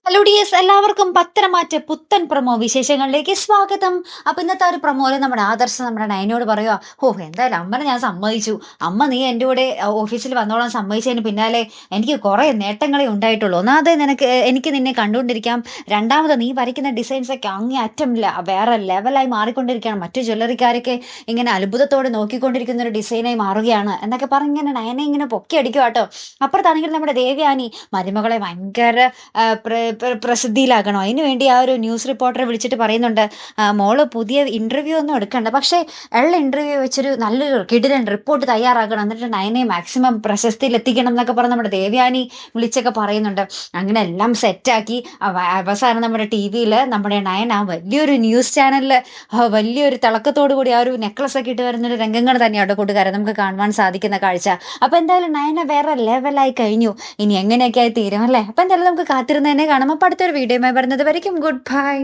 Hello dears, എല്ലാവർക്കും പത്തരമാറ്റ് പുത്തൻ promo വിശേഷങ്ങളിലേക്ക് സ്വാഗതം. അപ്പൊ ഇന്നത്തെ ഒരു പ്രൊമോയില് നമ്മുടെ ആദർശ് നമ്മുടെ നയനോട് പറയുക, എന്തായാലും അമ്മനെ ഞാൻ സമ്മതിച്ചു. അമ്മ നീ എൻ്റെ കൂടെ ഓഫീസിൽ വന്നോളാൻ സമ്മതിച്ചതിന് പിന്നാലെ എനിക്ക് കുറെ നേട്ടങ്ങളെ ഉണ്ടായിട്ടുള്ളൂ. ഒന്നാമത് എനിക്ക് നിന്നെ കണ്ടുകൊണ്ടിരിക്കാം. രണ്ടാമത് നീ വരയ്ക്കുന്ന ഡിസൈൻസ് ഒക്കെ അങ്ങേ അറ്റമില്ല വേറെ ലെവലായി മാറിക്കൊണ്ടിരിക്കുകയാണ്. മറ്റു ജ്വല്ലറിക്കാരൊക്കെ ഇങ്ങനെ അത്ഭുതത്തോടെ നോക്കിക്കൊണ്ടിരിക്കുന്ന ഒരു ഡിസൈനായി മാറുകയാണ് എന്നൊക്കെ പറഞ്ഞ് ഇങ്ങനെ നയനെ ഇങ്ങനെ പൊക്കി അടിക്കുക കേട്ടോ. അപ്പുറത്താണെങ്കിൽ നമ്മുടെ ദേവയാനി മരുമകളെ ഭയങ്കര പ്രസിദ്ധിയിലാക്കണം. അതിന് വേണ്ടി ആ ഒരു ന്യൂസ് റിപ്പോർട്ടറെ വിളിച്ചിട്ട് പറയുന്നുണ്ട്, മോള് പുതിയ ഇന്റർവ്യൂ ഒന്നും എടുക്കണ്ട, പക്ഷേ ഉള്ള ഇന്റർവ്യൂ വെച്ചൊരു നല്ലൊരു കിടിലൻ റിപ്പോർട്ട് തയ്യാറാക്കണം, എന്നിട്ട് നയനെ മാക്സിമം പ്രശസ്തിയിൽ എത്തിക്കണം എന്നൊക്കെ പറഞ്ഞ് നമ്മുടെ ദേവയാനി വിളിച്ചൊക്കെ പറയുന്നുണ്ട്. അങ്ങനെ എല്ലാം സെറ്റാക്കി അവസാനം നമ്മുടെ ടി വിയിൽ നമ്മുടെ നയൻ ആ വലിയൊരു ന്യൂസ് ചാനലിൽ വലിയൊരു തിളക്കത്തോടു കൂടി ആ ഒരു നെക്ലസ് ഒക്കെ ഇട്ട് വരുന്നൊരു രംഗങ്ങൾ തന്നെയാണ് കൂട്ടുകാരെ നമുക്ക് കാണുവാൻ സാധിക്കുന്ന കാഴ്ച. അപ്പൊ എന്തായാലും നയനെ വേറെ ലെവലായി കഴിഞ്ഞു. ഇനി എങ്ങനെയൊക്കെ ആയി തീരും അല്ലേ? അപ്പൊ എന്തായാലും നമുക്ക് കാത്തിരുന്ന് തന്നെ കാണാം. അപ്പൊ അടുത്തൊരു വീഡിയോയുമായി വരുന്നത് വരയ്ക്കും ഗുഡ് ബൈ.